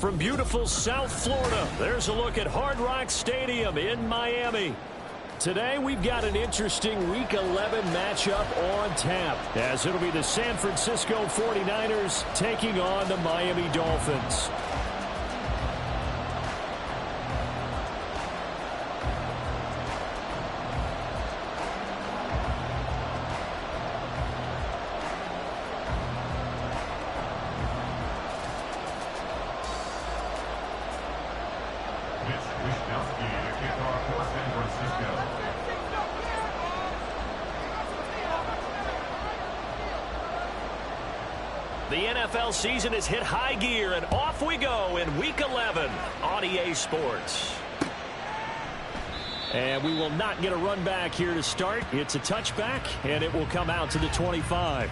From beautiful South Florida, there's a look at Hard Rock Stadium in Miami. Today, we've got an interesting Week 11 matchup on tap, as it'll be the San Francisco 49ers taking on the Miami Dolphins. The NFL season has hit high gear, and off we go in Week 11 on EA Sports. And we will not get a run back here to start. It's a touchback, and it will come out to the 25.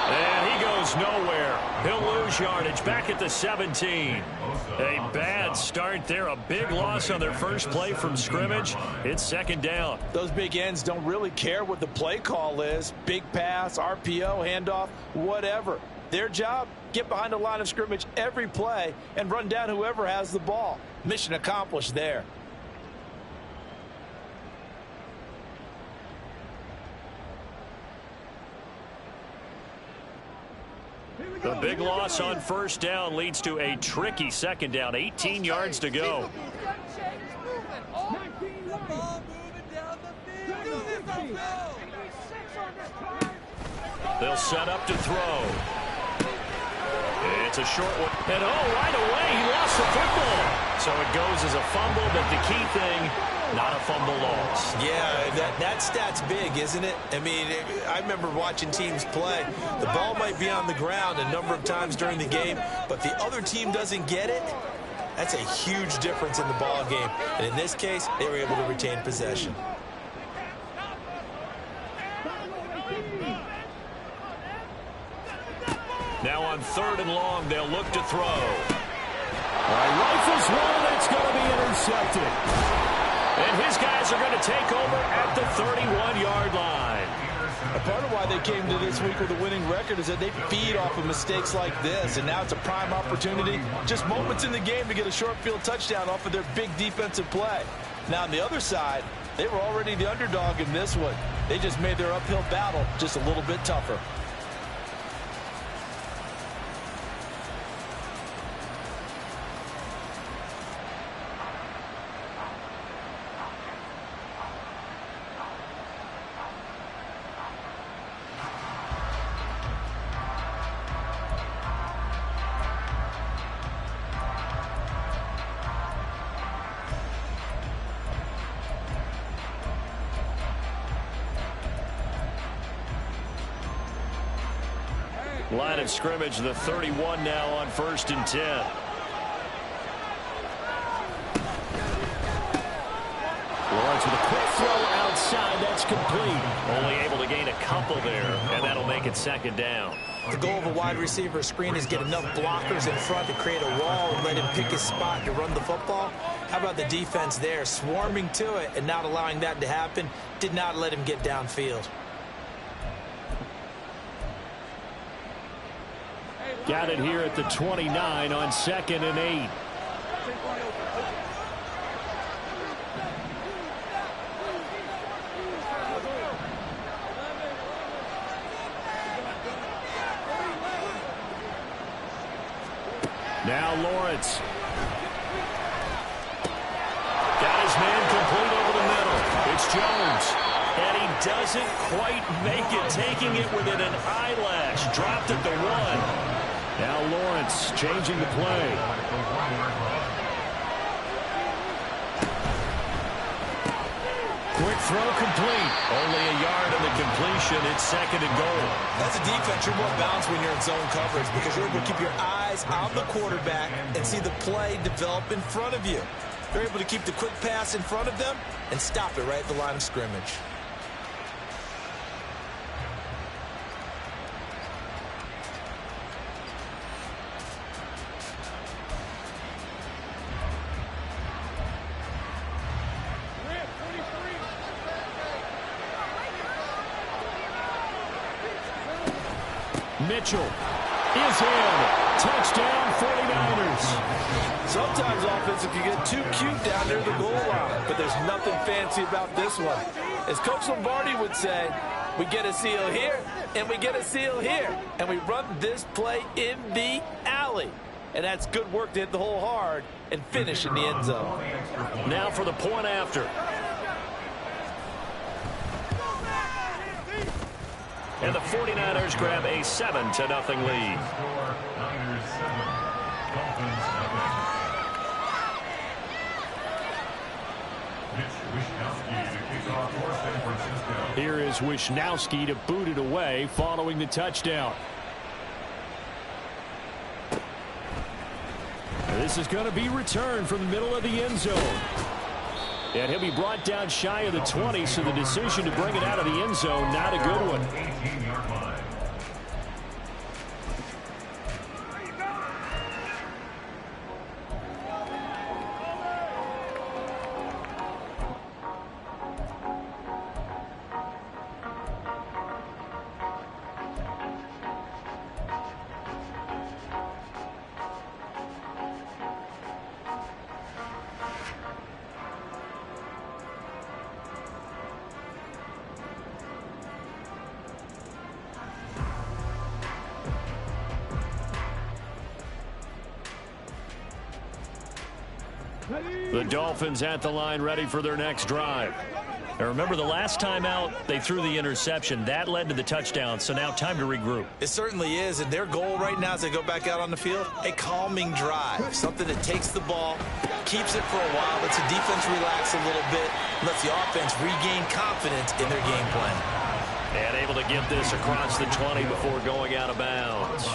And he goes nowhere. He'll lose yardage back at the 17. A bad start there. A big loss on their first play from scrimmage. It's second down. Those big ends don't really care what the play call is. Big pass, RPO, handoff, whatever. Their job, get behind the line of scrimmage every play and run down whoever has the ball. Mission accomplished there. The big loss on first down leads to a tricky second down. 18 yards to go. They'll set up to throw. It's a short one. And right away, he lost the football. So it goes as a fumble, but the key thing, not a fumble loss. Yeah, that stat's big, isn't it? I mean, I remember watching teams play. The ball might be on the ground a number of times during the game, but the other team doesn't get it. That's a huge difference in the ball game. And in this case, they were able to retain possession. Now on 3rd and long, they'll look to throw. Rifles one, it's going to be intercepted. And his guys are going to take over at the 31-yard line. A part of why they came to this week with a winning record is that they feed off of mistakes like this, and now it's a prime opportunity, just moments in the game to get a short field touchdown off of their big defensive play. Now on the other side, they were already the underdog in this one. They just made their uphill battle just a little bit tougher. Line of scrimmage, the 31 now on 1st and 10. Lawrence with a quick throw outside. That's complete. Only able to gain a couple there, and that'll make it 2nd down. The goal of a wide receiver screen is get enough blockers in front to create a wall and let him pick his spot to run the football. How about the defense there, swarming to it and not allowing that to happen? Did not let him get downfield. Got it here at the 29 on 2nd and 8. Now Lawrence. Got his man complete over the middle. It's Jones. And he doesn't quite make it, taking it within an eyelash. Dropped at the 1. Now Lawrence changing the play. Quick throw complete. Only a yard on the completion. It's 2nd and goal. As a defense, you're more balanced when you're in zone coverage because you're able to keep your eyes on the quarterback and see the play develop in front of you. You're able to keep the quick pass in front of them and stop it right at the line of scrimmage. Mitchell is in. Touchdown, 49ers. Sometimes offensive can get too cute down near the goal line, but there's nothing fancy about this one. As Coach Lombardi would say, we get a seal here, and we get a seal here, and we run this play in the alley. And that's good work to hit the hole hard and finish in the end zone. Now for the point after. And the 49ers grab a 7-0 lead. Here is Wishnowski to boot it away following the touchdown. This is going to be returned from the middle of the end zone. And he'll be brought down shy of the 20, so the decision to bring it out of the end zone, not a good one. The Dolphins at the line, ready for their next drive. Now remember, the last time out, they threw the interception. That led to the touchdown, so now time to regroup. It certainly is, and their goal right now as they go back out on the field, a calming drive, something that takes the ball, keeps it for a while, lets the defense relax a little bit, lets the offense regain confidence in their game plan. And able to get this across the 20 before going out of bounds.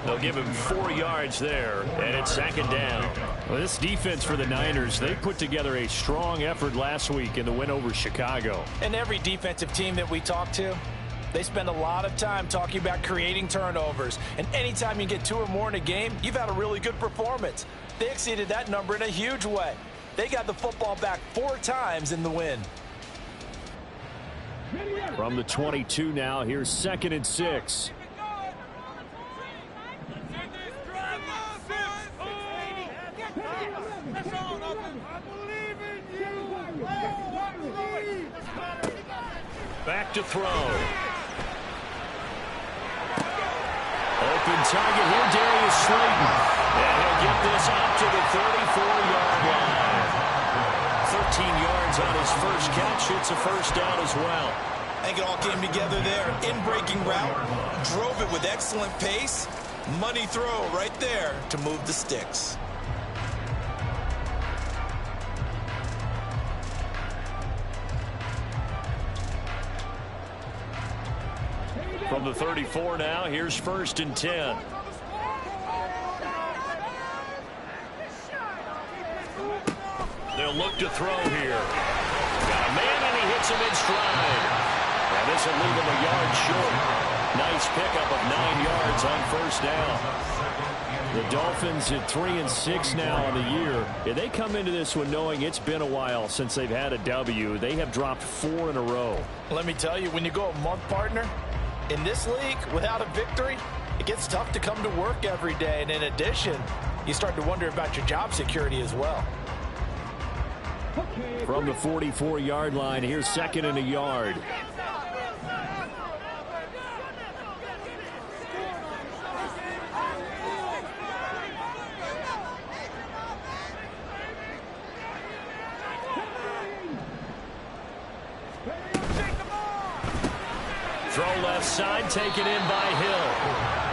They'll give him 4 yards there, and it's 2nd down. Well, this defense for the Niners, they put together a strong effort last week in the win over Chicago. And every defensive team that we talk to, they spend a lot of time talking about creating turnovers. And anytime you get 2 or more in a game, you've had a really good performance. They exceeded that number in a huge way. They got the football back 4 times in the win. From the 22 now, here's 2nd and 6. Back to throw. Open target here, Darius Slayton. And he'll get this up to the 34-yard line. 13 yards on his first catch. It's a first down as well. I think it all came together there. In-breaking route, drove it with excellent pace. Money throw right there to move the sticks. From the 34 now, here's 1st and 10. They'll look to throw here. Got a man, and he hits him in stride. And this will leave him a yard short. Nice pickup of 9 yards on first down. The Dolphins at 3-6 now on the year. Yeah, they come into this one knowing it's been a while since they've had a W. They have dropped 4 in a row. Let me tell you, when you go a month, partner, in this league, without a victory, it gets tough to come to work every day. And in addition, you start to wonder about your job security as well. From the 44-yard line, here's 2nd and a yard. Throw left side, taken in by Hill.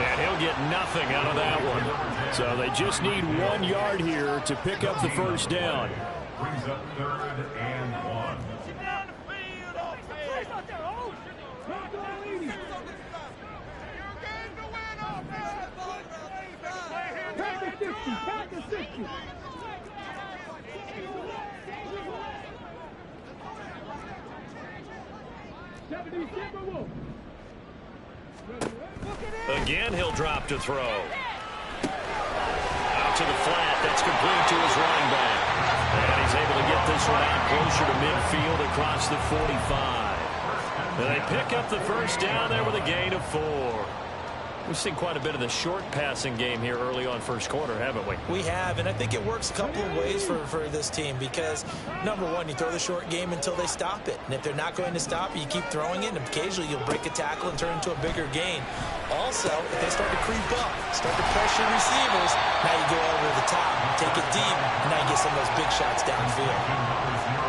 And he'll get nothing out of that one. So they just need 1 yard here to pick up the first down. Brings up 3rd and 1. Again, he'll drop to throw. Out to the flat. That's complete to his running back. And he's able to get this one out closer to midfield across the 45. And they pick up the first down there with a gain of 4. We've seen quite a bit of the short passing game here early on first quarter, haven't we? We have, and I think it works a couple of ways for this team because, number one, you throw the short game until they stop it. And if they're not going to stop it, you keep throwing it, and occasionally you'll break a tackle and turn it into a bigger gain. Also, if they start to creep up, start to pressure receivers, now you go over the top, take it deep, and now you get some of those big shots downfield.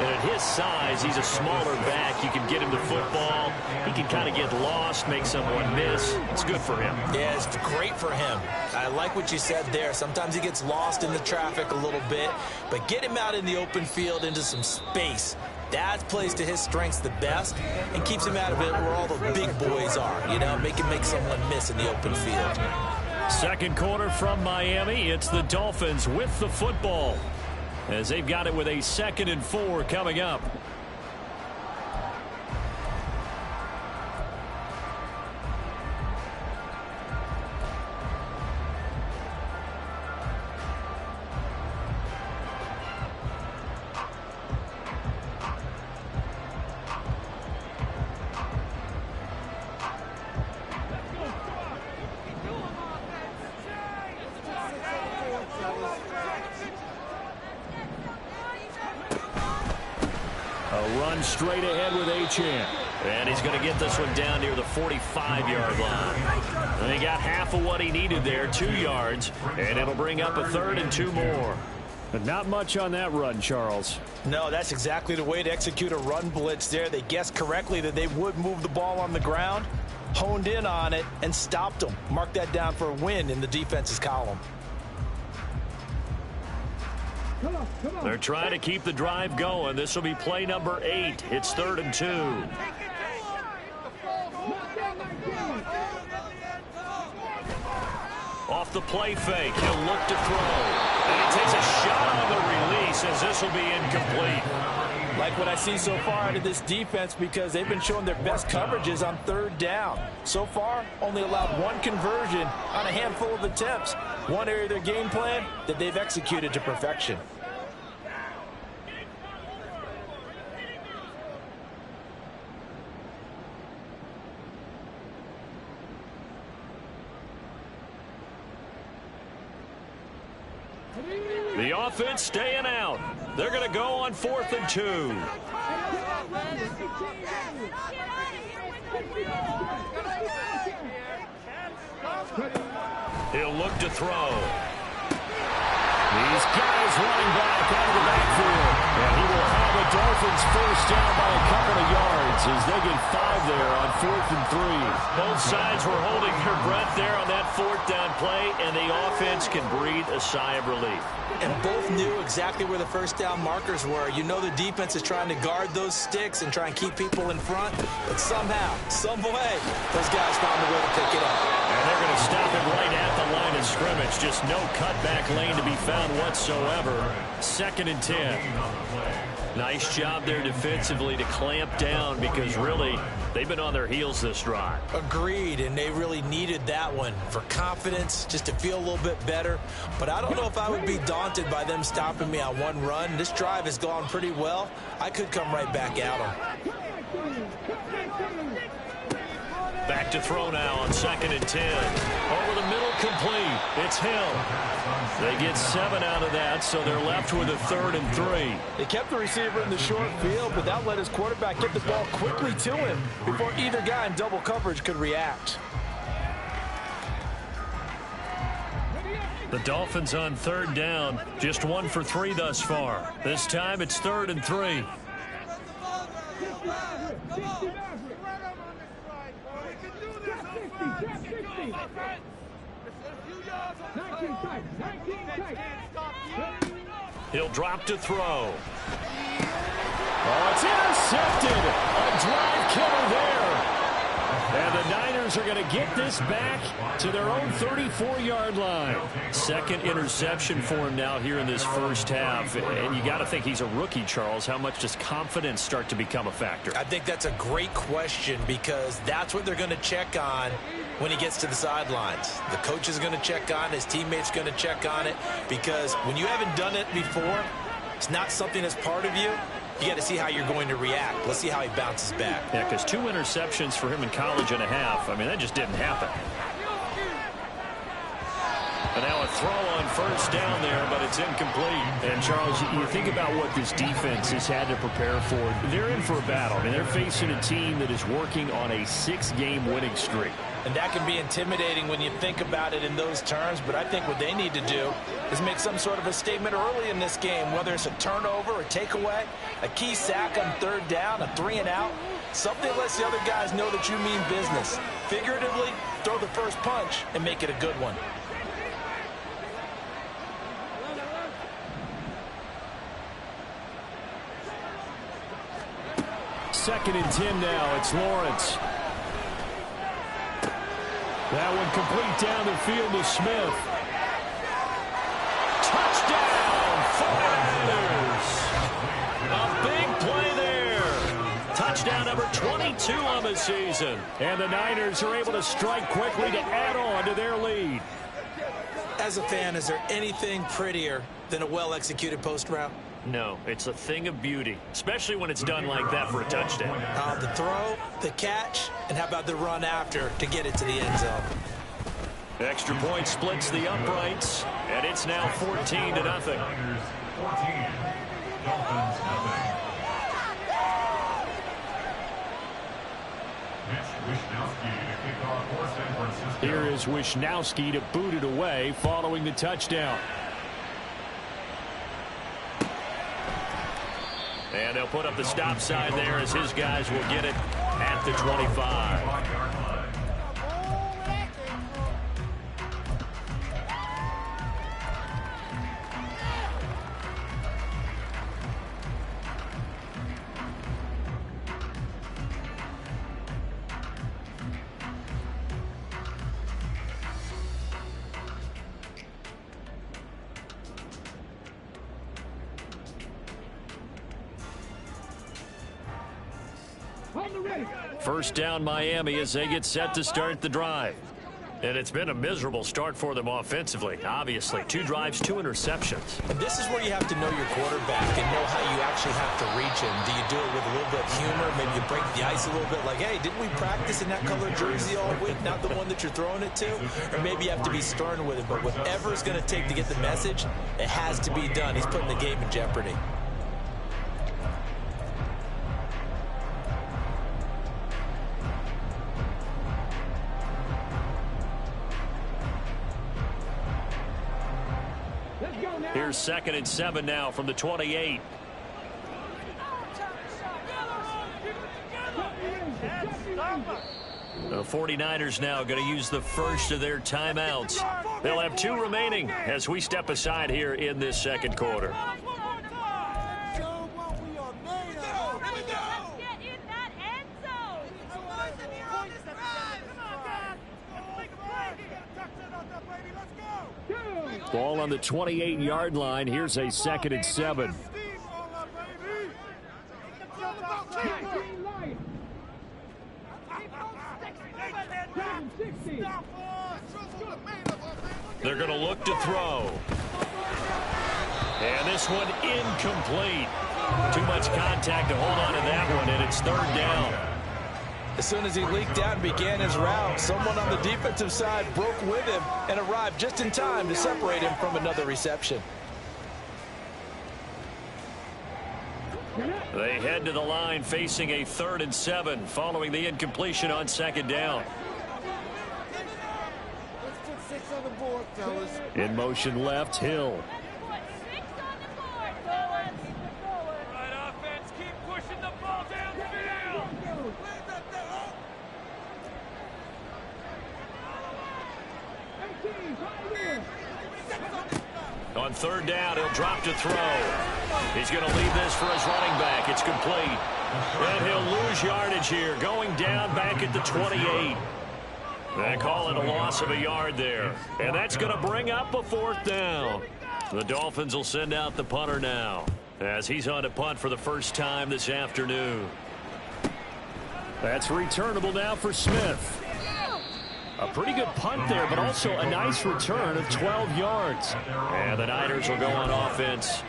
And at his size, he's a smaller back. You can get him the football. He can kind of get lost, make someone miss. It's good for him. Yeah, it's great for him. I like what you said there. Sometimes he gets lost in the traffic a little bit, but get him out in the open field into some space. That plays to his strengths the best and keeps him out of it where all the big boys are, you know, make someone miss in the open field. Second quarter from Miami. It's the Dolphins with the football, as they've got it with a 2nd and 4 coming up. Run straight ahead with Achane. And he's going to get this one down near the 45-yard line. And he got half of what he needed there, 2 yards. And it'll bring up a 3rd and 2 more. But not much on that run, Charles. No, that's exactly the way to execute a run blitz there. They guessed correctly that they would move the ball on the ground, honed in on it, and stopped them. Mark that down for a win in the defense's column. They're trying to keep the drive going. This will be play number 8. It's 3rd and 2. Off the play fake, he'll look to throw. And he takes a shot on the release as this will be incomplete. Like what I see so far out of this defense because they've been showing their best coverages on 3rd down. So far, only allowed 1 conversion on a handful of attempts. One area of their game plan that they've executed to perfection. The offense staying out. They're going to go on 4th and 2. He'll look to throw. These guys running back out of the backfield. And he will have the Dolphins first down by a couple of yards as they get 5 there on 4th and 3. Both sides were holding their breath there on that 4th down play, and the offense can breathe a sigh of relief. And both knew exactly where the first down markers were. You know the defense is trying to guard those sticks and try and keep people in front, but somehow, some way, those guys found a way to pick it up. And they're going to stop it right at the line of scrimmage. Just no cutback lane to be found whatsoever. 2nd and 10. Nice job there defensively to clamp down because really they've been on their heels this drive. Agreed, and they really needed that one for confidence, just to feel a little bit better. But I don't know if I would be daunted by them stopping me on one run. This drive has gone pretty well. I could come right back at them. Back to throw now on 2nd and 10. Over the middle, complete. It's Hill. They get 7 out of that, so they're left with a 3rd and 3. They kept the receiver in the short field, but that let his quarterback get the ball quickly to him before either guy in double coverage could react. The Dolphins on 3rd down, just 1 for 3 thus far. This time it's 3rd and 3. He'll drop to throw. Oh, it's intercepted. A drive killer there. And the Niners are going to get this back to their own 34-yard line. Second interception for him now here in this first half. And you got to think he's a rookie, Charles. How much does confidence start to become a factor? I think that's a great question because that's what they're going to check on when he gets to the sidelines. The coach is going to check on it. His teammates going to check on it because when you haven't done it before, it's not something that's part of you. You got to see how you're going to react. Let's see how he bounces back. Yeah, because 2 interceptions for him in college and a half. I mean, that just didn't happen. And now a throw on first down there, but it's incomplete. And, Charles, you think about what this defense has had to prepare for. They're in for a battle. I mean, they're facing a team that is working on a 6-game winning streak. And that can be intimidating when you think about it in those terms, but I think what they need to do is make some sort of a statement early in this game, whether it's a turnover, a takeaway, a key sack on third down, a 3-and-out, something that lets the other guys know that you mean business. Figuratively, throw the first punch and make it a good one. Second and 10 now. It's Lawrence. That one complete down the field to Smith. Touchdown, 49ers. A big play there. Touchdown number 22 on the season. And the Niners are able to strike quickly to add on to their lead. As a fan, is there anything prettier than a well-executed post route? No, it's a thing of beauty, especially when it's done like that for a touchdown. The throw, the catch, and how about the run after to get it to the end zone? Extra point splits the uprights, and it's now 14-0. Here is Wishnowski to boot it away following the touchdown. And they'll put up the stop sign there as his guys will get it at the 25. First down Miami as they get set to start the drive. And it's been a miserable start for them offensively. Obviously, 2 drives, 2 interceptions. And this is where you have to know your quarterback and know how you actually have to reach him. Do you do it with a little bit of humor? Maybe you break the ice a little bit like, hey, didn't we practice in that color jersey all week? Not the one that you're throwing it to? Or maybe you have to be stern with it. But whatever it's going to take to get the message, it has to be done. He's putting the game in jeopardy. Here's 2nd and 7 now from the 28. The 49ers now going to use the first of their timeouts. They'll have 2 remaining as we step aside here in this second quarter. Ball on the 28-yard line. Here's a 2nd and 7. They're going to look to throw. And this one incomplete. Too much contact to hold on to that one, and it's 3rd down. As soon as he leaked out and began his route, someone on the defensive side broke with him and arrived just in time to separate him from another reception. They head to the line facing a 3rd and 7 following the incompletion on 2nd down. In motion left, Hill. On third down, he'll drop to throw. He's going to leave this for his running back. It's complete. And he'll lose yardage here, going down back at the 28. They call it a loss of a yard there. And that's going to bring up a fourth down. The Dolphins will send out the punter now, as he's on to punt for the first time this afternoon. That's returnable now for Smith. A pretty good punt there, but also a nice return of 12 yards. And the Niners will go on offense.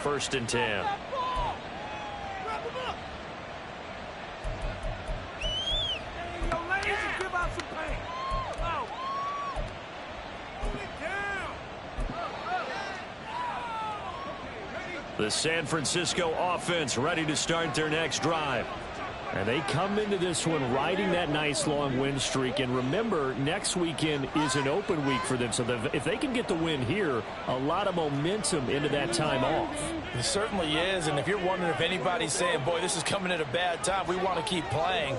1st and 10. The San Francisco offense ready to start their next drive. And they come into this one riding that nice long win streak. And remember, next weekend is an open week for them. So if they can get the win here, a lot of momentum into that time off. It certainly is. And if you're wondering if anybody's saying, boy, this is coming at a bad time, we want to keep playing,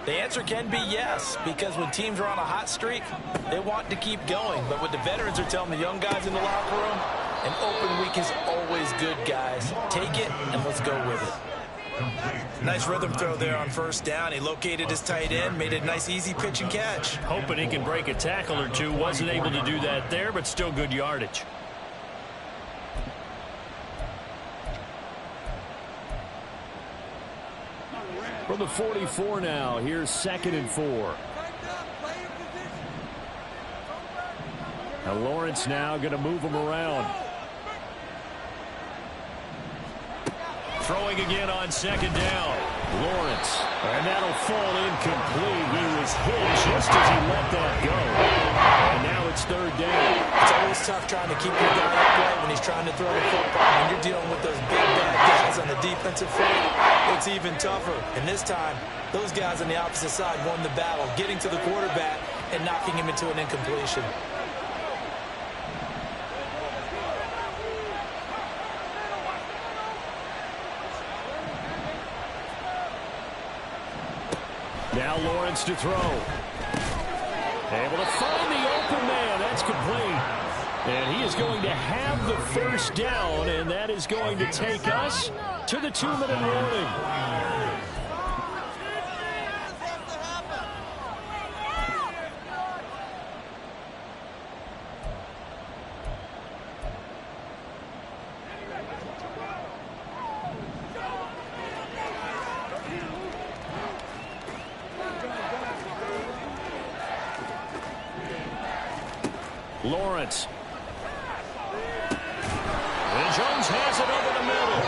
the answer can be yes, because when teams are on a hot streak, they want to keep going. But what the veterans are telling the young guys in the locker room, an open week is always good, guys. Take it and let's go with it. Nice rhythm throw there on 1st down. He located his tight end, made a nice easy pitch and catch. Hoping he can break a tackle or two. Wasn't able to do that there, but still good yardage. From the 44 now, here's 2nd and 4. Now Lawrence now going to move him around. Throwing again on 2nd down. Lawrence. And that'll fall incomplete. He was hit just as he let that go. And now it's 3rd down. It's always tough trying to keep your guy upright when he's trying to throw the football. When you're dealing with those big bad guys on the defensive front, it's even tougher. And this time, those guys on the opposite side won the battle, getting to the quarterback and knocking him into an incompletion. Now Lawrence to throw. Able to find the open man. That's complete. And he is going to have the 1st down, and that is going to take us to the 2-minute warning. Lawrence. And Jones has it over the middle.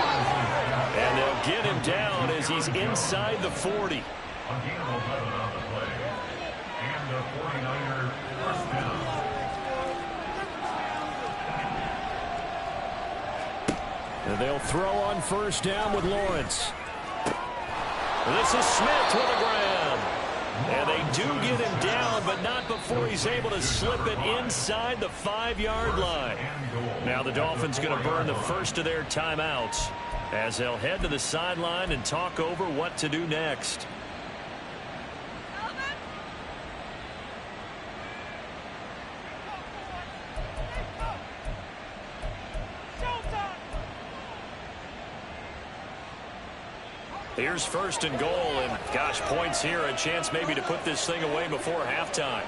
And they'll get him down as he's inside the 40. And they'll throw on 1st down with Lawrence. This is Smith with the ground. And they do get him down, but not before he's able to slip it inside the 5-yard line. Now the Dolphins going to burn the first of their timeouts as they'll head to the sideline and talk over what to do next. Here's 1st and goal, and gosh, points here, a chance maybe to put this thing away before halftime.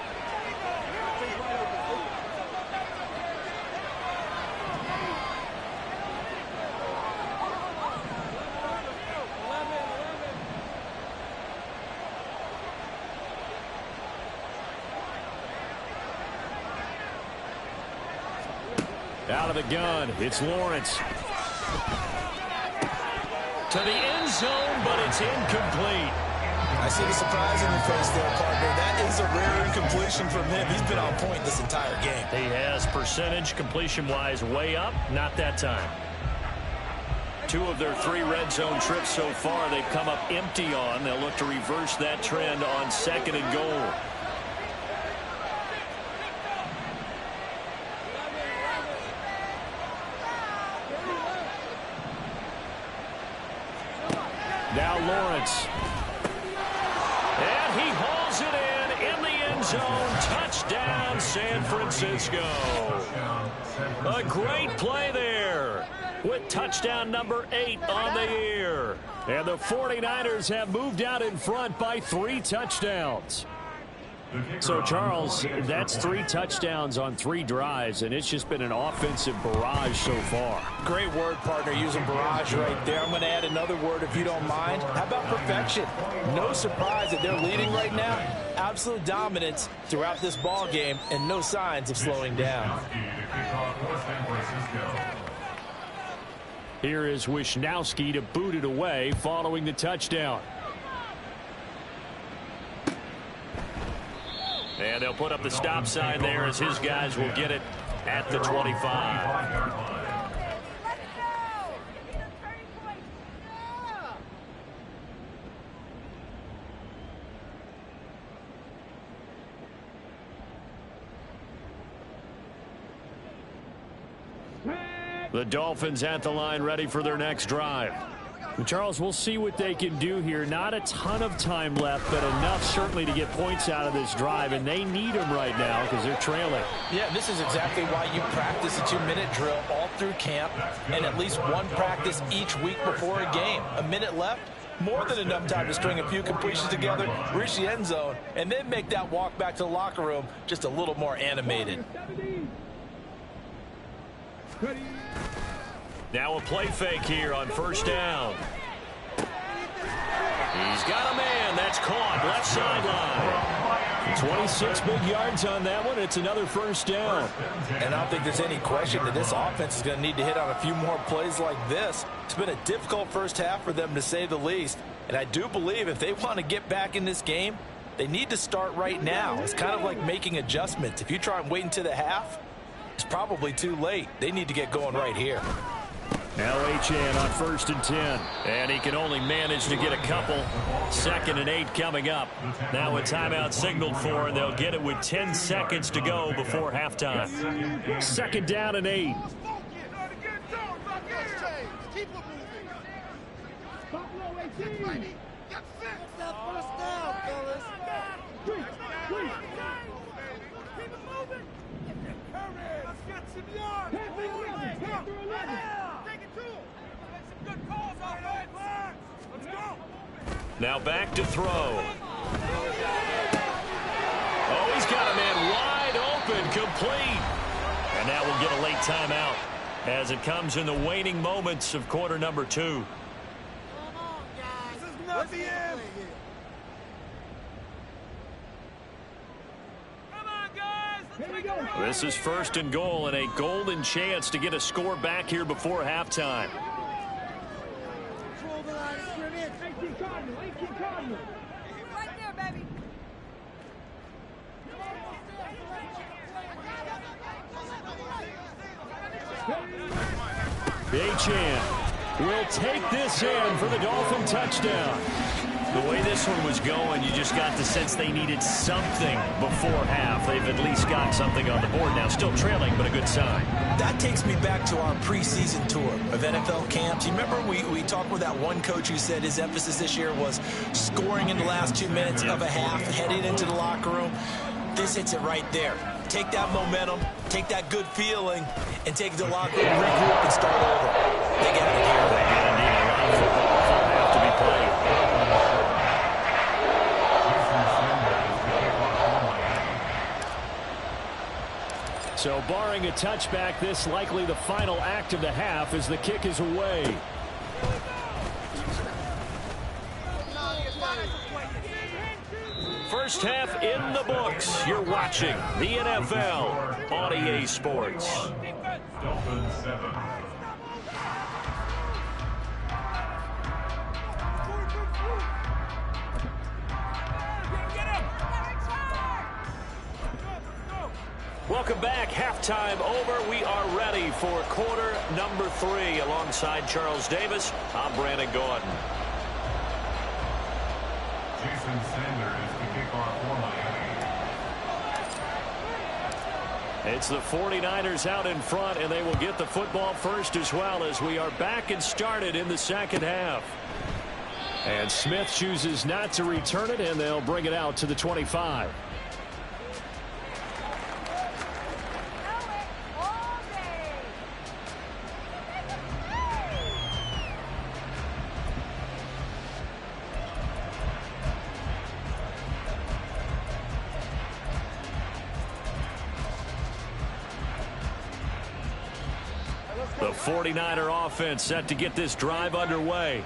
Out of the gun, it's Lawrence. To the end zone, but it's incomplete. I see the surprise in your face there, partner. That is a rare incompletion from him. He's been on point this entire game. He has percentage completion-wise way up, not that time. 2 of their 3 red zone trips so far, they've come up empty on. They'll look to reverse that trend on 2nd and goal. Now Lawrence. And he hauls it in the end end zone. Touchdown, San Francisco. A great play there with touchdown number 8 on the year. And the 49ers have moved out in front by 3 touchdowns. So, Charles, that's 3 touchdowns on 3 drives, and it's just been an offensive barrage so far. Great word, partner, using barrage right there. I'm going to add another word if you don't mind. How about perfection? No surprise that they're leading right now. Absolute dominance throughout this ball game and no signs of slowing down. Here is Wisnowski to boot it away following the touchdown. And they'll put up the stop sign there as his guys will get it at the 25. The Dolphins at the line ready for their next drive. Charles, we'll see what they can do here. Not a ton of time left, but enough certainly to get points out of this drive, and they need them right now because they're trailing. Yeah, this is exactly why you practice a 2-minute drill all through camp and at least one practice each week before a game. A minute left, more than enough time to string a few completions together, reach the end zone, and then make that walk back to the locker room just a little more animated. Now a play fake here on first down. He's got a man. That's caught. Left sideline. 26 big yards on that one. It's another first down. And I don't think there's any question that this offense is going to need to hit on a few more plays like this. It's been a difficult first half for them, to say the least. And I do believe if they want to get back in this game, they need to start right now. It's kind of like making adjustments. If you try and wait until the half, it's probably too late. They need to get going right here. Now Achane on 1st and 10. And he can only manage to get a couple. 2nd and 8 coming up. Now a timeout signaled for, and they'll get it with 10 seconds to go before halftime. 2nd down and 8. Now back to throw. Oh, he's got a man wide open, complete. And now we'll get a late timeout as it comes in the waning moments of quarter number 2. Come on, guys. This is not the end. Come on, guys. Let's make it right. This is 1st and goal and a golden chance to get a score back here before halftime. Control the line of scrimmage. 18 Cardinal. 18 Cardinal. Right there, baby. Achane will take this in for the Dolphin touchdown. The way this one was going, you just got the sense they needed something before half. They've at least got something on the board now. Still trailing, but a good sign. That takes me back to our preseason tour of NFL camps. You remember we talked with that one coach who said his emphasis this year was scoring in the last 2 minutes of a half, heading into the locker room. This hits it right there. Take that momentum, take that good feeling, and take it to the locker room, regroup, and start over. They got it here. They did indeed. A lot of football have to be played. So barring a touchback, this likely the final act of the half as the kick is away. First half in the books. You're watching the NFL on EA Sports. Welcome back. Halftime over. We are ready for quarter number 3. Alongside Charles Davis, I'm Brandon Gordon. Jason Sanders is the kickoff for Miami. It's the 49ers out in front, and they will get the football first as well as we are back and started in the second half. And Smith chooses not to return it, and they'll bring it out to the 25. The 49er offense set to get this drive underway.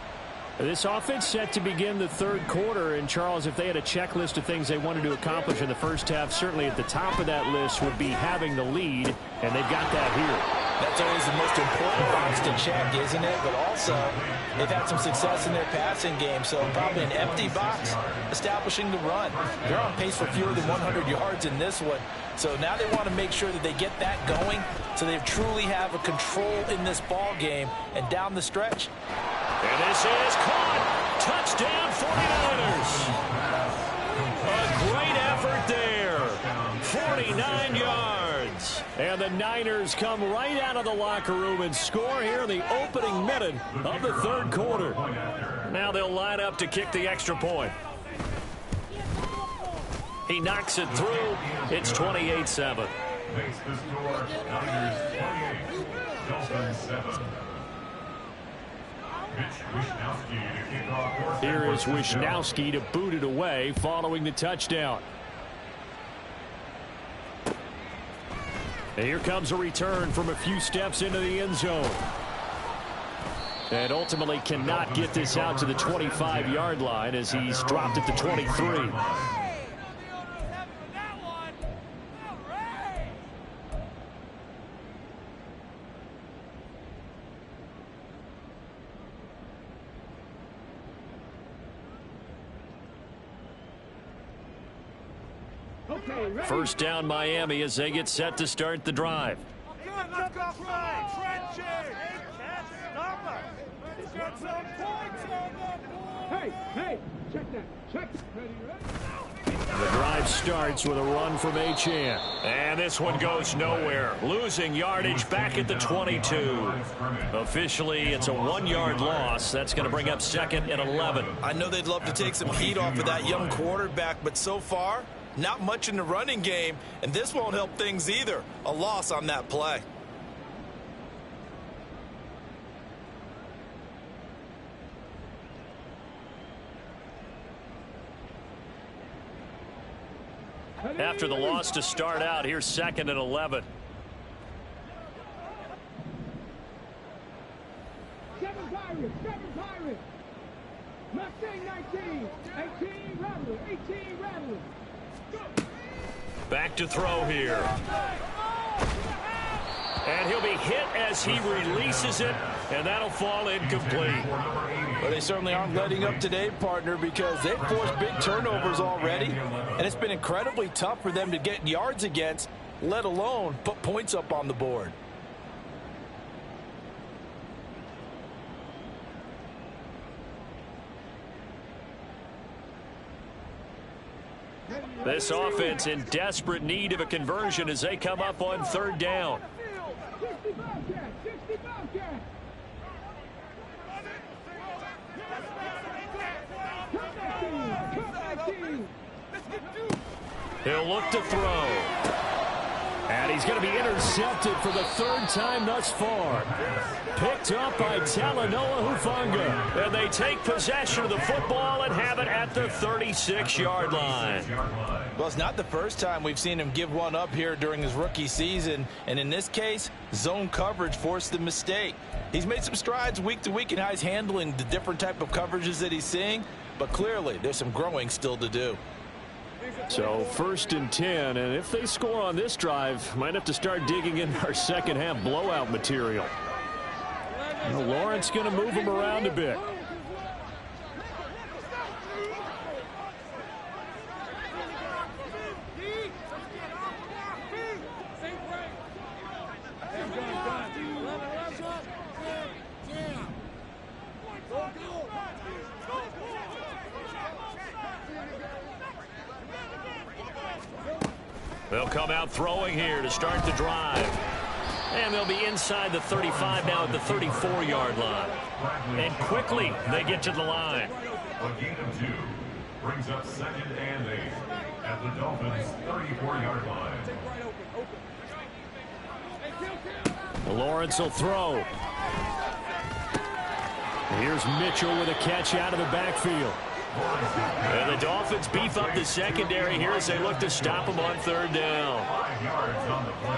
This offense set to begin the third quarter. And, Charles, if they had a checklist of things they wanted to accomplish in the first half, certainly at the top of that list would be having the lead, and they've got that here. That's always the most important box to check, isn't it? But also, they've had some success in their passing game, so probably an empty box establishing the run. They're on pace for fewer than 100 yards in this one. So now they want to make sure that they get that going so they truly have a control in this ball game and down the stretch. And this is caught. Touchdown 49ers. A great effort there. 49 yards. And the Niners come right out of the locker room and score here in the opening minute of the third quarter. Now they'll line up to kick the extra point. He knocks it through. It's 28-7. Makes the score Niners 28, Dolphins 7. Here is Wishnowski to boot it away following the touchdown. And here comes a return from a few steps into the end zone. And ultimately cannot get this out to the 25-yard line as he's dropped at the 23. First down Miami as they get set to start the drive. Let's go trenches. Hey, check that. Check. The drive starts with a run from Achane. And this one goes nowhere. Losing yardage back at the 22. Officially, it's a 1-yard loss. That's going to bring up second and 11. I know they'd love to take some heat off of that young quarterback, but so far, not much in the running game, and this won't help things either. A loss on that play. After the loss to start out, here's second and 11. 7 Pirates. Mustang 19. 18 Rattler. 18 Rattler. Back to throw here. And he'll be hit as he releases it, and that'll fall incomplete. Well, they certainly aren't letting up today, partner, because they've forced big turnovers already, and it's been incredibly tough for them to get yards against, let alone put points up on the board. This offense in desperate need of a conversion as they come up on third down. 60 Bobcats. He'll look to throw. And he's going to be intercepted for the third time thus far. Picked up by Talanoa Hufanga. And they take possession of the football and have it at the 36-yard line. Well, it's not the first time we've seen him give one up here during his rookie season. And in this case, zone coverage forced the mistake. He's made some strides week to week in how he's handling the different type of coverages that he's seeing. But clearly, there's some growing still to do. So first and 10, and if they score on this drive, might have to start digging in our second half blowout material. Lawrence going to move him around a bit. They'll come out throwing here to start the drive. And they'll be inside the 35 now at the 34-yard line. And quickly they get to the line. A gain of 2 brings up second and 8 at the Dolphins' 34-yard line. Lawrence will throw. Here's Mitchell with a catch out of the backfield. And the Dolphins beef up the secondary here as they look to stop him on third down. 5 yards on the play.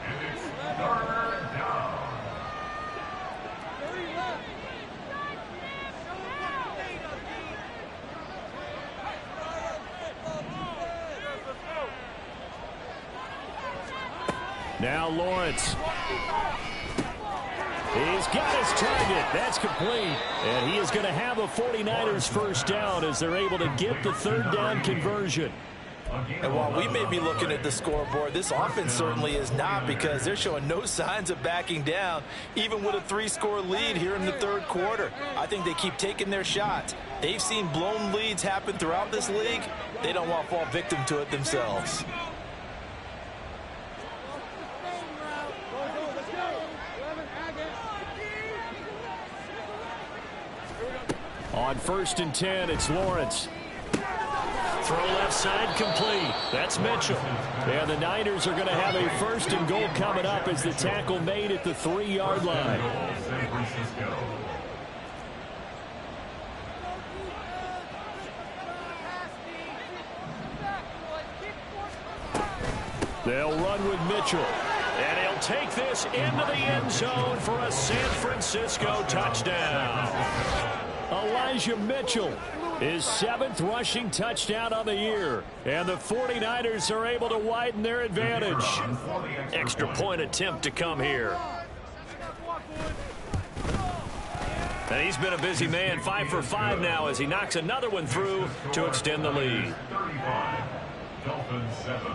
And it's third down. Now Lawrence. He's got his target. That's complete. And he is going to have a 49ers first down as they're able to get the third down conversion. And while we may be looking at the scoreboard, this offense certainly is not, because they're showing no signs of backing down, even with a 3-score lead here in the third quarter. I think they keep taking their shots. They've seen blown leads happen throughout this league. They don't want to fall victim to it themselves. On 1st and 10, it's Lawrence. Throw left side complete. That's Mitchell. And the Niners are going to have a 1st and goal coming up as the tackle made at the 3-yard line. They'll run with Mitchell. And he'll take this into the end zone for a San Francisco touchdown. Elijah Mitchell, his 7th rushing touchdown on the year. And the 49ers are able to widen their advantage. Extra point attempt to come here. And he's been a busy man, 5 for 5 now as he knocks another one through to extend the lead. 35, Dolphins 7.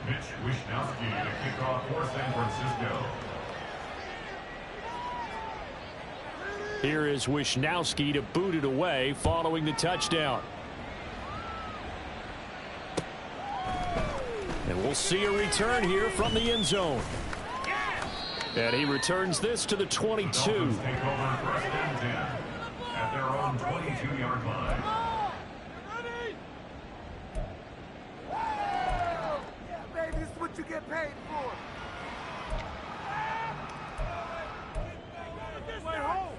Mitch Wishnowsky to kick off for San Francisco. Here is Wishnowsky to boot it away following the touchdown. And we'll see a return here from the end zone. And he returns this to the 22. Take over 1st and 10 at their own 22-yard line. Yeah, baby, this is what you get paid for. Wait, hold.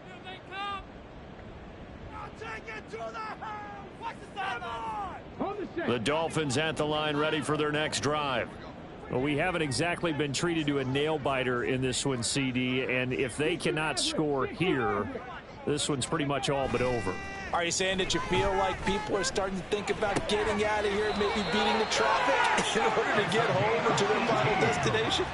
Here they come. I'll take it to the house. Watch the sideline. The Dolphins at the line, ready for their next drive. Well, we haven't exactly been treated to a nail-biter in this one, CD, and if they cannot score here, this one's pretty much all but over. Are you saying that you feel like people are starting to think about getting out of here, maybe beating the traffic in order to get home or to their final destination?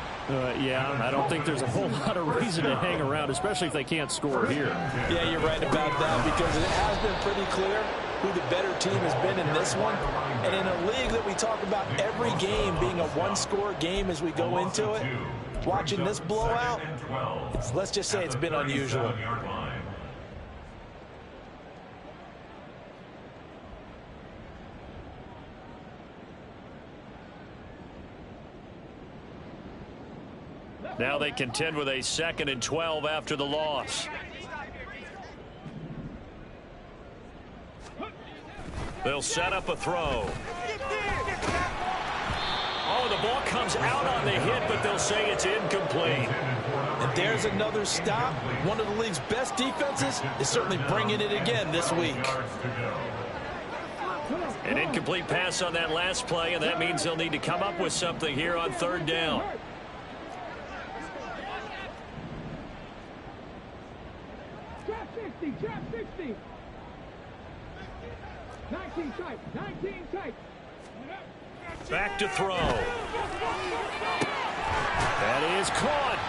Yeah, I don't think there's a whole lot of reason to hang around, especially if they can't score here. Yeah, you're right about that, because it has been pretty clear who the better team has been in this one. And in a league that we talk about every game being a one-score game as we go into it, watching this blowout, let's just say it's been unusual. Now they contend with a 2nd and 12 after the loss. They'll set up a throw. Oh, the ball comes out on the hit, but they'll say it's incomplete. And there's another stop. One of the league's best defenses is certainly bringing it again this week. An incomplete pass on that last play, and that means they'll need to come up with something here on 3rd down. Trap 60. 19 tight. 19 tight. Back to throw. That is caught.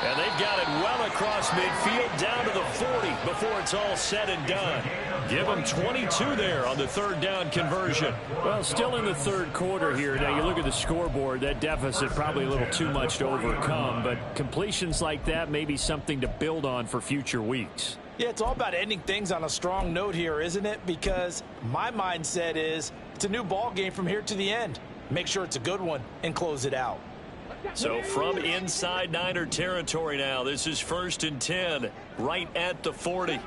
And they've got it well across midfield down to the 40 before it's all said and done. Give them 22 there on the 3rd down conversion. Well, still in the 3rd quarter here. Now, you look at the scoreboard, that deficit probably a little too much to overcome. But completions like that may be something to build on for future weeks. Yeah, it's all about ending things on a strong note here, isn't it? Because my mindset is it's a new ball game from here to the end. Make sure it's a good one and close it out. So from inside Niner territory now, this is 1st and 10, right at the 40.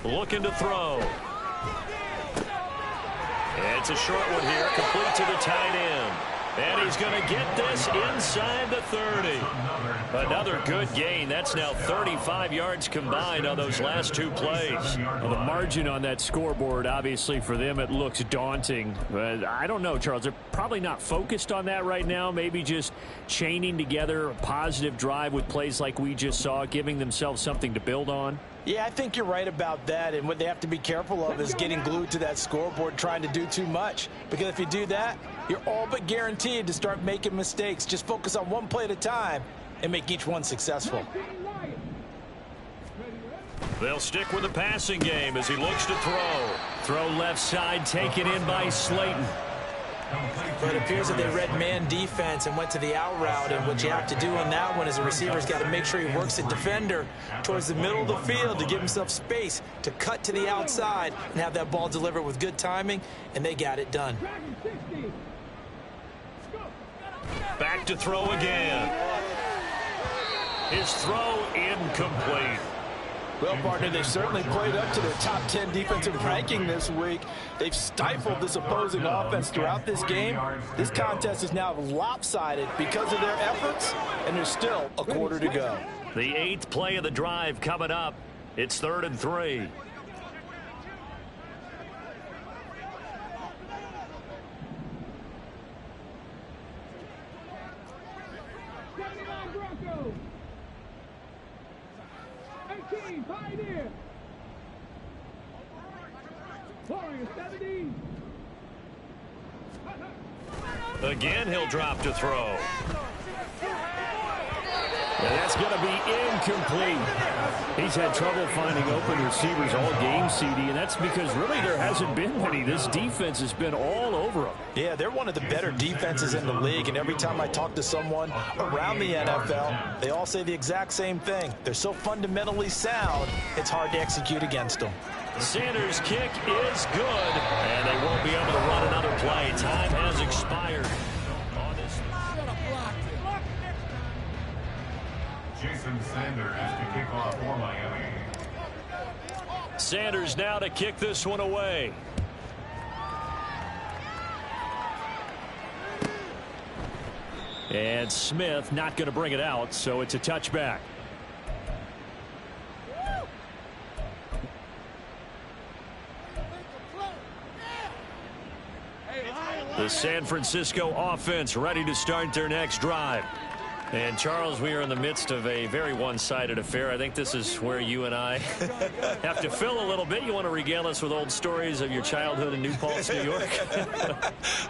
Looking to throw. It's a short one here, complete to the tight end. And he's going to get this inside the 30. Another good gain. That's now 35 yards combined on those last 2 plays. Well, the margin on that scoreboard, obviously for them, it looks daunting. But I don't know, Charles. They're probably not focused on that right now. Maybe just chaining together a positive drive with plays like we just saw, giving themselves something to build on. Yeah, I think you're right about that, and what they have to be careful of is getting glued to that scoreboard trying to do too much. Because if you do that, you're all but guaranteed to start making mistakes. Just focus on one play at a time and make each one successful. They'll stick with the passing game as he looks to throw. Throw left side, taken in by Slayton. But it appears that they read man defense and went to the out route, and what you have to do on that one is a receiver's got to make sure he works the defender towards the middle of the field to give himself space to cut to the outside and have that ball delivered with good timing, and they got it done. Back to throw again. His throw incomplete. Well, partner, they've certainly played up to their top 10 defensive ranking this week. They've stifled this opposing offense throughout this game. This contest is now lopsided because of their efforts, and there's still a quarter to go. The 8th play of the drive coming up. It's 3rd and 3. Again, he'll drop to throw. And that's going to be incomplete. He's had trouble finding open receivers all game, CD, and that's because really there hasn't been many. This defense has been all over them. Yeah, they're one of the better defenses in the league, and every time I talk to someone around the NFL, they all say the exact same thing. They're so fundamentally sound, it's hard to execute against them. Sanders' kick is good, and they won't be able to run another play. Time has expired. Jason Sanders to kick off for Miami. Sanders now to kick this one away. And Smith not going to bring it out, so it's a touchback. The San Francisco offense ready to start their next drive. And, Charles, we are in the midst of a very one-sided affair. I think this is where you and I have to fill a little bit. You want to regale us with old stories of your childhood in New Paltz, New York?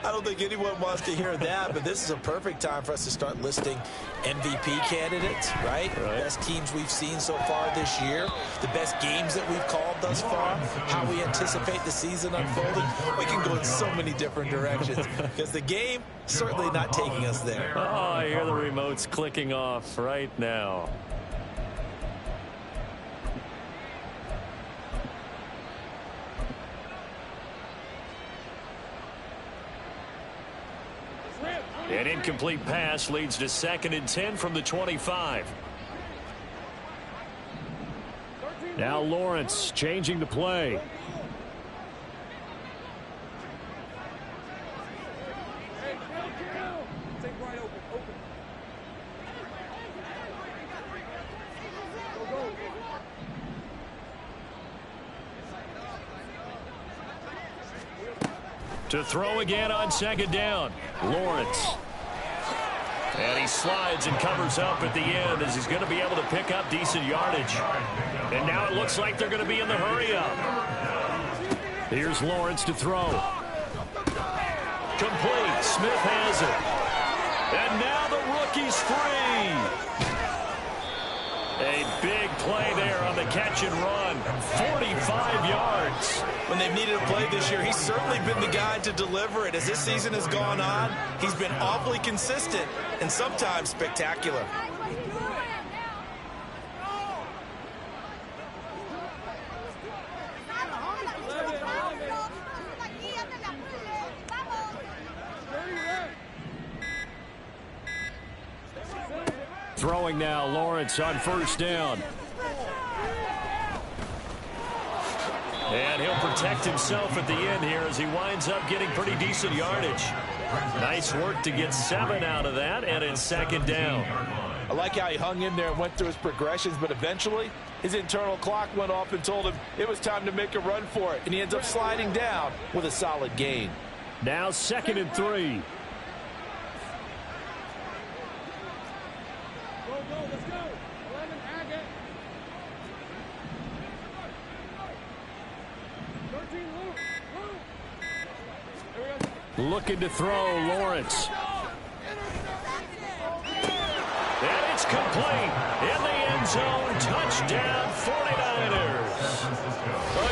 I don't think anyone wants to hear that, but this is a perfect time for us to start listing MVP candidates, right? The best teams we've seen so far this year, the best games that we've called thus far, how we anticipate the season unfolding. We can go in so many different directions because the game certainly not taking us there. Oh, I hear the remote's clicking off right now. An incomplete pass leads to 2nd and 10 from the 25. Now Lawrence changing the play. To throw again on 2nd down. Lawrence. And he slides and covers up at the end as he's going to be able to pick up decent yardage. And now it looks like they're going to be in the hurry-up. Here's Lawrence to throw. Complete. Smith has it. And now the rookie's free. A big play there on the catch and run. 45 yards. When they've needed a play this year, he's certainly been the guy to deliver it. As this season has gone on, he's been awfully consistent and sometimes spectacular. Throwing now, Lawrence on 1st down. And he'll protect himself at the end here as he winds up getting pretty decent yardage. Nice work to get 7 out of that, and it's 2nd down. I like how he hung in there and went through his progressions, but eventually his internal clock went off and told him it was time to make a run for it, and he ends up sliding down with a solid gain. Now 2nd and 3. Looking to throw, Lawrence. And it's complete. In the end zone, touchdown 49ers.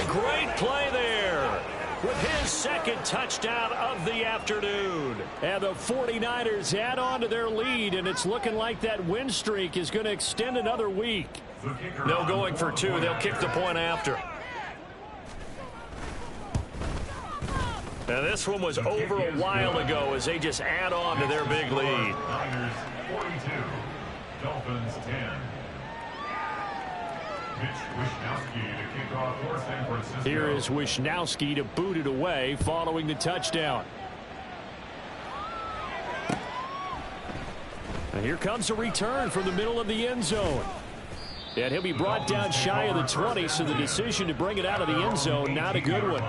A great play there with his second touchdown of the afternoon. And the 49ers add on to their lead, and it's looking like that win streak is going to extend another week. No going for two. They'll kick the point after. And this one was over a while ago as they just add on to their big lead. Niners 42, Dolphins 10. Mitch Wishnowsky to kick off for San Francisco. Here is Wishnowsky to boot it away following the touchdown. And here comes a return from the middle of the end zone. And he'll be brought down shy of the 20, so the decision to bring it out of the end zone, not a good one.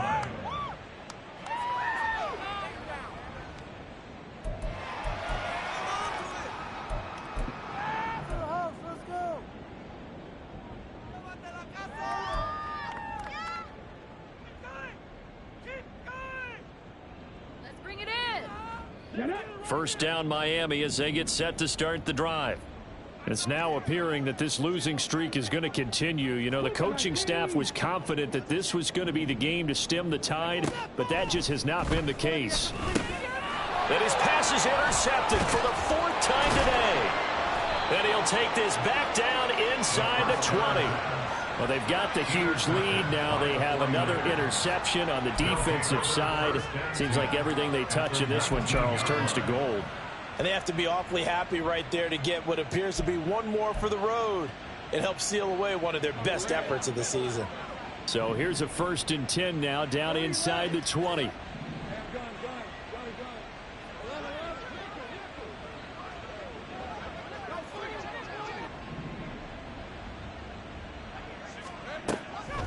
First down Miami as they get set to start the drive. It's now appearing that this losing streak is going to continue. You know, the coaching staff was confident that this was going to be the game to stem the tide, but that just has not been the case. And his pass is intercepted for the fourth time today. And he'll take this back down inside the 20. Well, they've got the huge lead. Now they have another interception on the defensive side. Seems like everything they touch in this one, Charles, turns to gold. And they have to be awfully happy right there to get what appears to be one more for the road. It helps seal away one of their best efforts of the season. So here's a 1st and 10 now down inside the 20.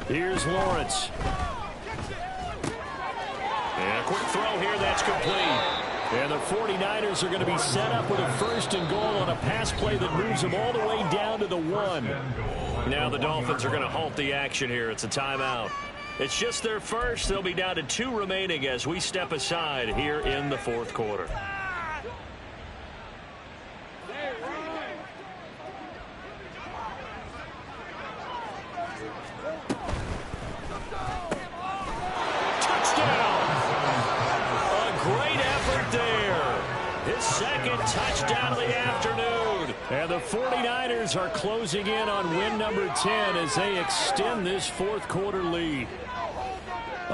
Here's Lawrence. And a quick throw here, that's complete. And the 49ers are going to be set up with a 1st and goal on a pass play that moves them all the way down to the 1. Now the Dolphins are going to halt the action here. It's a timeout. It's just their first. They'll be down to 2 remaining as we step aside here in the 4th quarter. Touchdown of the afternoon. And the 49ers are closing in on win number 10 as they extend this 4th quarter lead.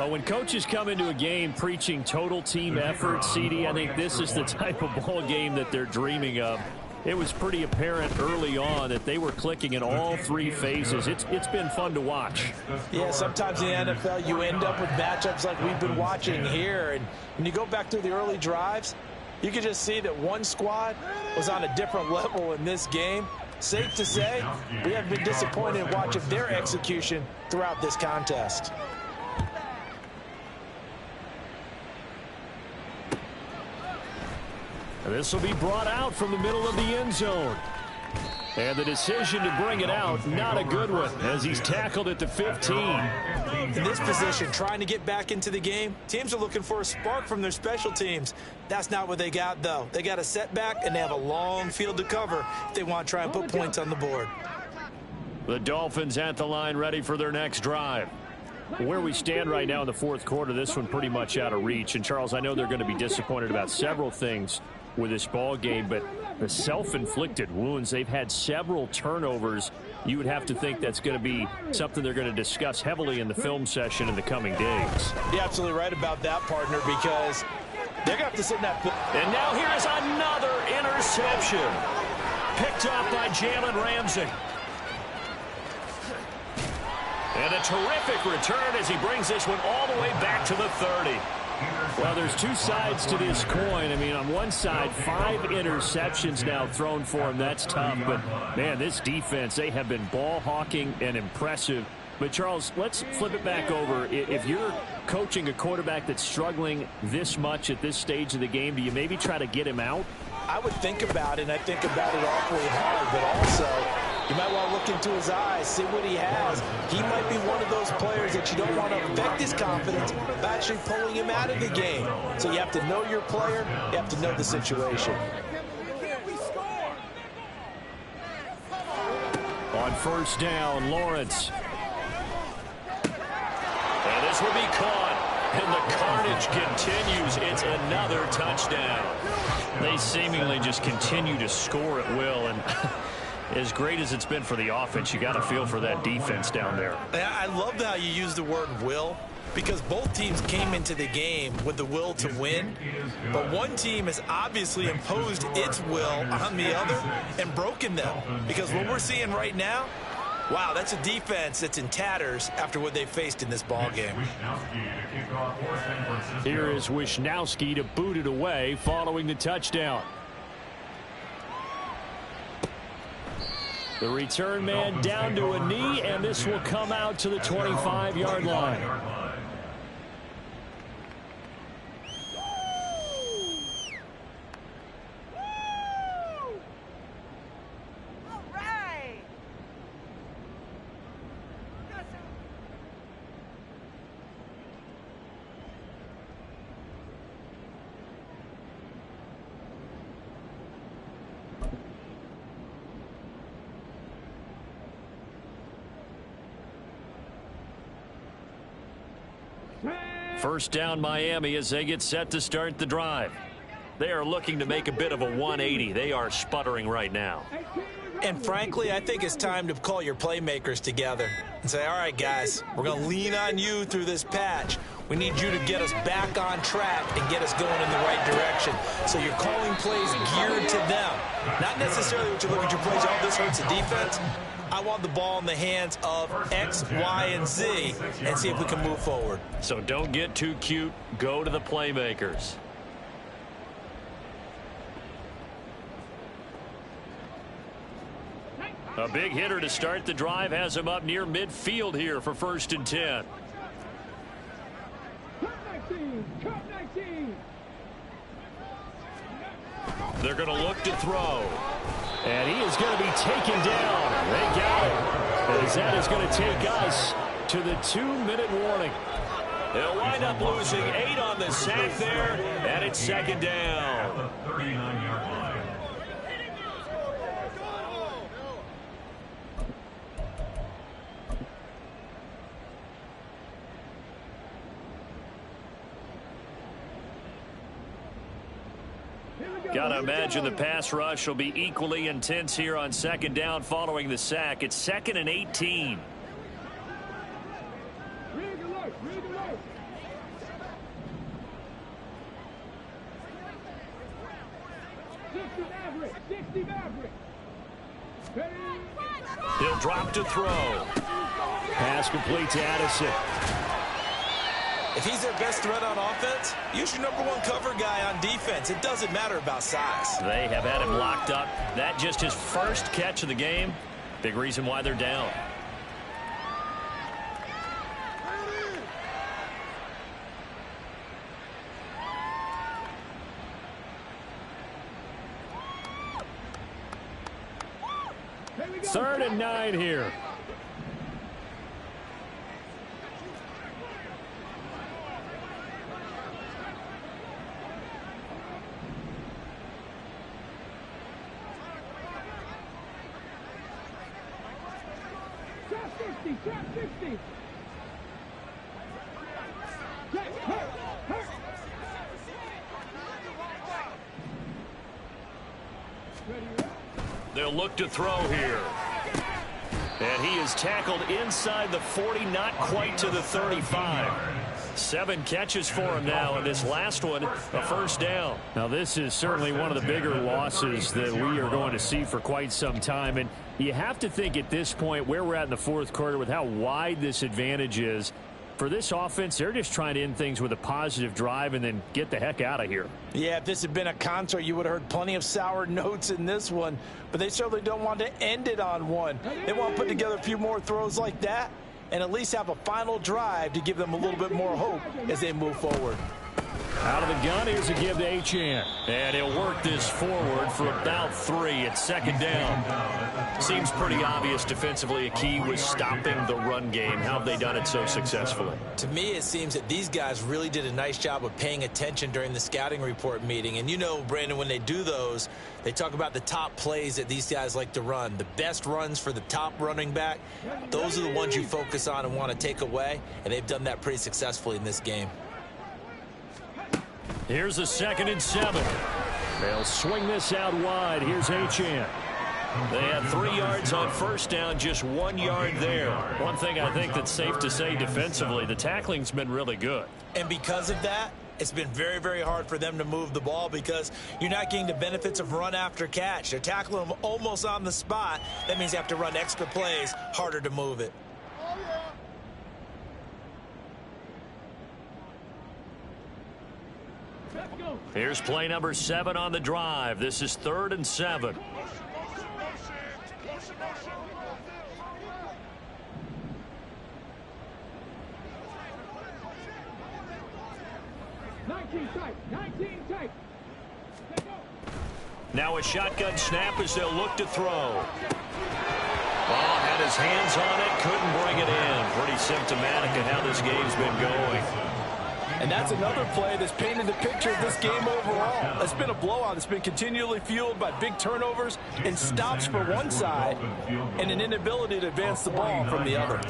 When coaches come into a game preaching total team effort, CD, I think this is the type of ball game that they're dreaming of. It was pretty apparent early on that they were clicking in all 3 phases. It's been fun to watch. Yeah, sometimes in the NFL you end up with matchups like we've been watching here. And when you go back through the early drives, you can just see that one squad was on a different level in this game. Safe to say, we have been disappointed in watching their execution throughout this contest. And this will be brought out from the middle of the end zone. And the decision to bring it out, not a good one, as he's tackled at the 15. In this position, trying to get back into the game, teams are looking for a spark from their special teams. That's not what they got, though. They got a setback, and they have a long field to cover if they want to try and put points on the board. The Dolphins at the line ready for their next drive. Where we stand right now in the 4th quarter, this one pretty much out of reach. And, Charles, I know they're going to be disappointed about several things with this ball game, but the self-inflicted wounds, they've had several turnovers. You would have to think that's going to be something they're going to discuss heavily in the film session in the coming days. You're absolutely right about that, partner, because they're going to have to sit in that. And now here is another interception. Picked off by Jalen Ramsey. And a terrific return as he brings this one all the way back to the 30. Well, there's 2 sides to this coin. I mean, on one side, 5 interceptions now thrown for him. That's tough. But, man, this defense, they have been ball hawking and impressive. But, Charles, let's flip it back over. If you're coaching a quarterback that's struggling this much at this stage of the game, do you maybe try to get him out? I would think about it, and I think about it awfully hard. But also, You might want to look into his eyes, see what he has. He might be one of those players that you don't want to affect his confidence by actually pulling him out of the game. So you have to know your player. You have to know the situation. On first down, Lawrence. And this will be caught. And the carnage continues. It's another touchdown. They seemingly just continue to score at will. And as great as it's been for the offense, you got to feel for that defense down there. I love how you use the word will, because both teams came into the game with the will to win. But one team has obviously imposed its will on the other and broken them. Because what we're seeing right now, wow, that's a defense that's in tatters after what they faced in this ball game. Here is Wishnowski to boot it away following the touchdown. The return man down to a knee, and this will come out to the 25-yard line. First down, Miami, as they get set to start the drive. They are looking to make a bit of a 180. They are sputtering right now. And frankly, I think it's time to call your playmakers together and say, all right, guys, we're going to lean on you through this patch. We need you to get us back on track and get us going in the right direction. So you're calling plays geared to them. Not necessarily what you look at your plays, oh, this hurts the defense. I want the ball in the hands of X, Y, and Z and see if we can move forward. So don't get too cute. Go to the playmakers. A big hitter to start the drive has him up near midfield here for 1st and 10. They're going to look to throw. And he is going to be taken down. They got him. As that is going to take us to the 2-minute warning. They'll wind up losing 8 on the sack there, and it's 2nd down. 39-yard line. Got to imagine the pass rush will be equally intense here on 2nd down following the sack. It's 2nd and 18. He'll drop to throw. Pass complete to Addison. If he's their best threat on offense, use your #1 cover guy on defense. It doesn't matter about size. They have had him locked up. That just his first catch of the game. Big reason why they're down. Third and 9 here. They'll look to throw here. And he is tackled inside the 40, not quite to the 35. 7 catches for him now, and this last one, a 1st down. Now, this is certainly one of the bigger losses that we are going to see for quite some time. And you have to think at this point where we're at in the 4th quarter with how wide this advantage is. For this offense, they're just trying to end things with a positive drive and then get the heck out of here. Yeah, if this had been a concert, you would have heard plenty of sour notes in this one. But they certainly don't want to end it on one. They want to put together a few more throws like that and at least have a final drive to give them a little bit more hope as they move forward. Out of the gun, here's a give to Achane. And he'll work this forward for about 3. It's second down. Seems pretty obvious defensively a key was stopping the run game. How have they done it so successfully? To me, it seems that these guys really did a nice job of paying attention during the scouting report meeting. And you know, Brandon, when they do those, they talk about the top plays that these guys like to run. The best runs for the top running back, those are the ones you focus on and want to take away. And they've done that pretty successfully in this game. Here's a 2nd and 7. They'll swing this out wide. Here's Achane. They had 3 yards on first down, just 1 yard there. One thing I think that's safe to say defensively, the tackling's been really good. And because of that, it's been very, very hard for them to move the ball because you're not getting the benefits of run after catch. They're tackling them almost on the spot. That means you have to run extra plays, harder to move it. Here's play number 7 on the drive. This is 3rd and 7. Now a shotgun snap as they'll look to throw. Oh, had his hands on it, couldn't bring it in. Pretty symptomatic of how this game's been going. And that's another play that's painted the picture of this game overall. It's been a blowout. It's been continually fueled by big turnovers and stops for one side and an inability to advance the ball from the other.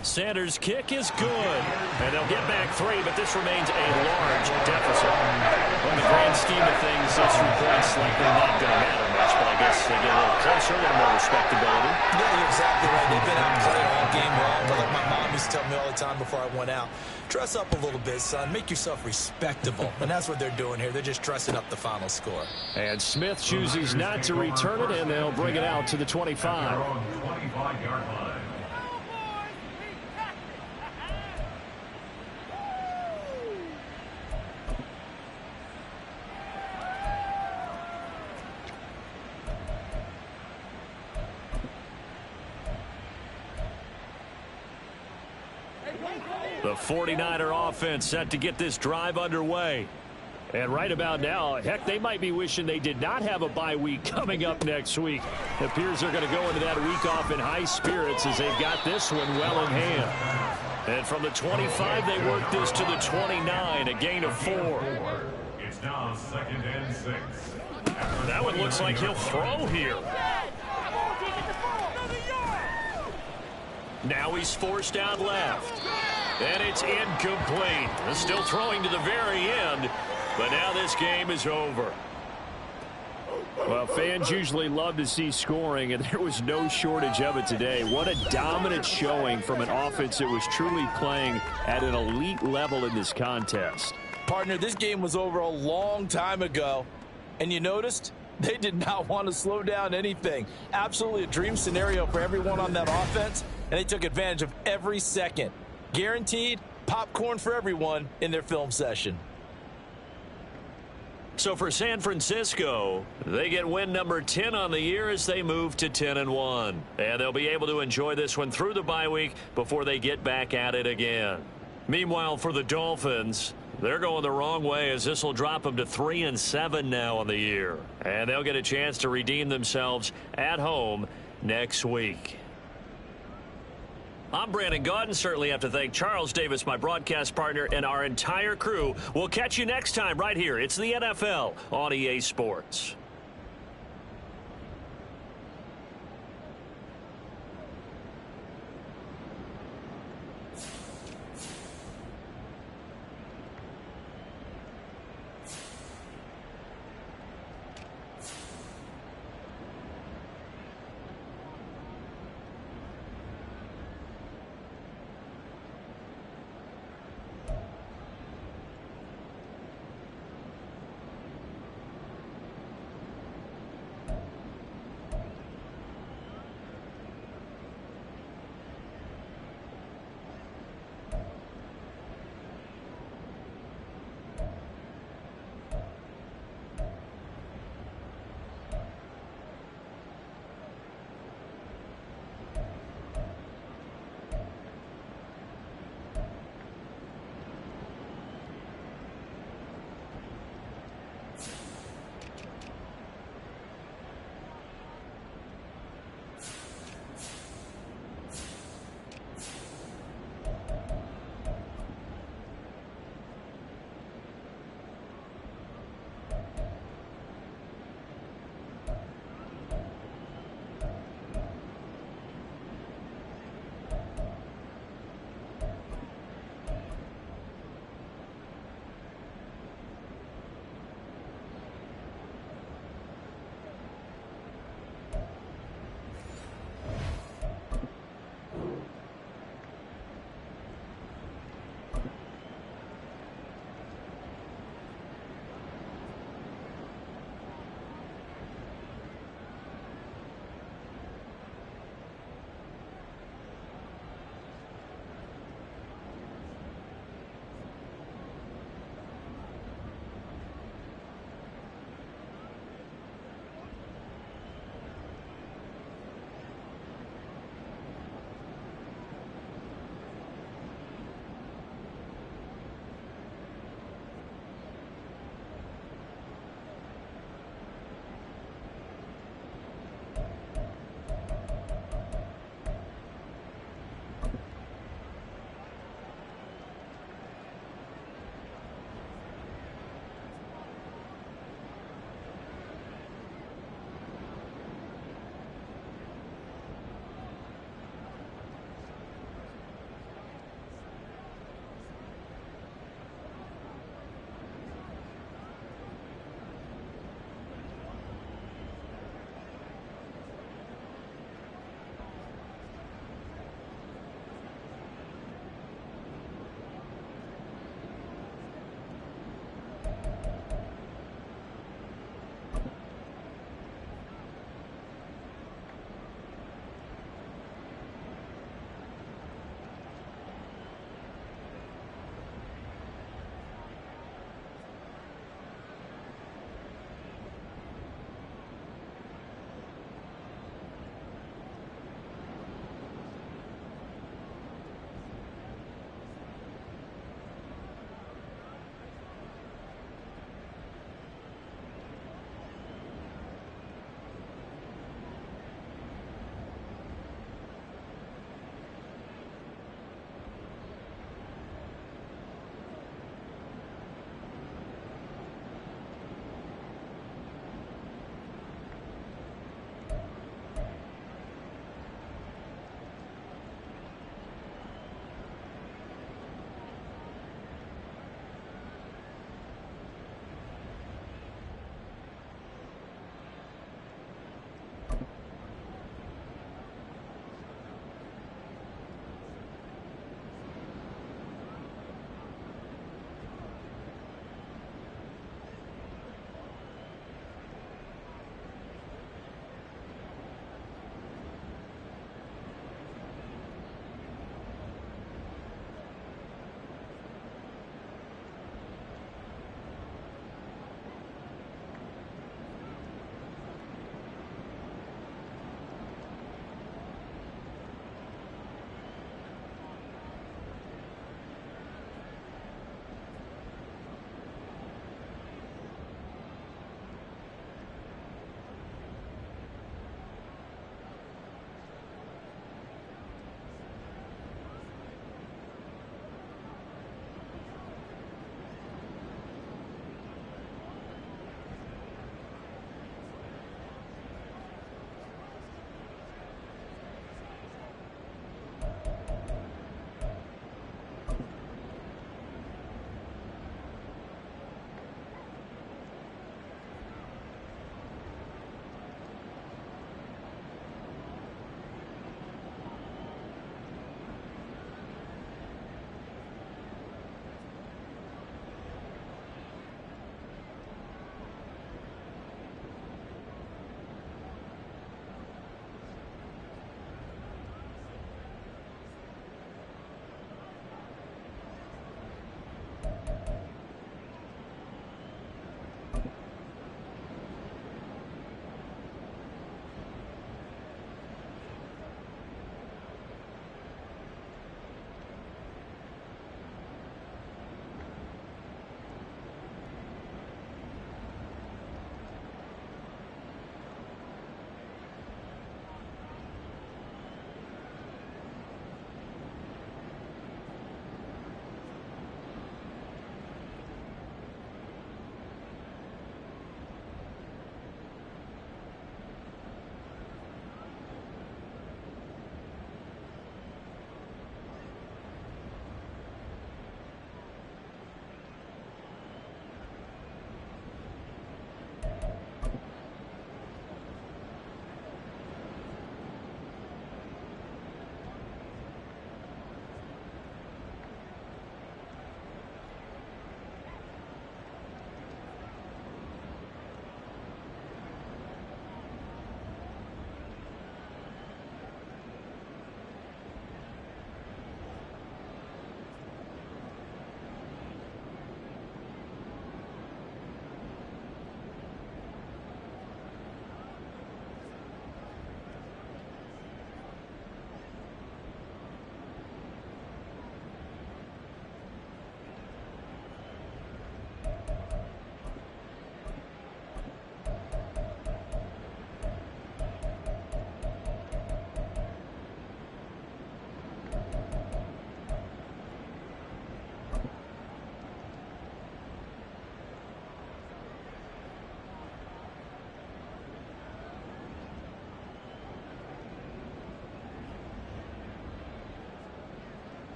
Sanders' kick is good. And they'll get back 3, but this remains a large deficit. In the grand scheme of things, this 3 points likely not going to matter much, but I guess they get a little closer, a little more respectability. Yeah, you're exactly right. They've been outplayed all game long, but like my mom used to tell me all the time before I went out, dress up a little bit, son. Make yourself respectable. And that's what they're doing here. They're just dressing up the final score. And Smith chooses not to return it, and they'll bring it out to the 25. 25-yard line. The 49er offense set to get this drive underway. And right about now, heck, they might be wishing they did not have a bye week coming up next week. It appears they're going to go into that week off in high spirits as they've got this one well in hand. And from the 25, they work this to the 29, a gain of 4. It's now 2nd and 6. That one looks like he'll throw here. Now he's forced out left. And it's incomplete. Still throwing to the very end, but now this game is over. Well, fans usually love to see scoring, and there was no shortage of it today. What a dominant showing from an offense that was truly playing at an elite level in this contest. Partner, this game was over a long time ago, and you noticed they did not want to slow down anything. Absolutely a dream scenario for everyone on that offense, and they took advantage of every second. Guaranteed popcorn for everyone in their film session. So for San Francisco, they get win number 10 on the year as they move to 10-1. And they'll be able to enjoy this one through the bye week before they get back at it again. Meanwhile, for the Dolphins, they're going the wrong way as this will drop them to 3-7 now on the year. And they'll get a chance to redeem themselves at home next week. I'm Brandon Gaudin. Certainly have to thank Charles Davis, my broadcast partner, and our entire crew. We'll catch you next time right here. It's the NFL on EA Sports.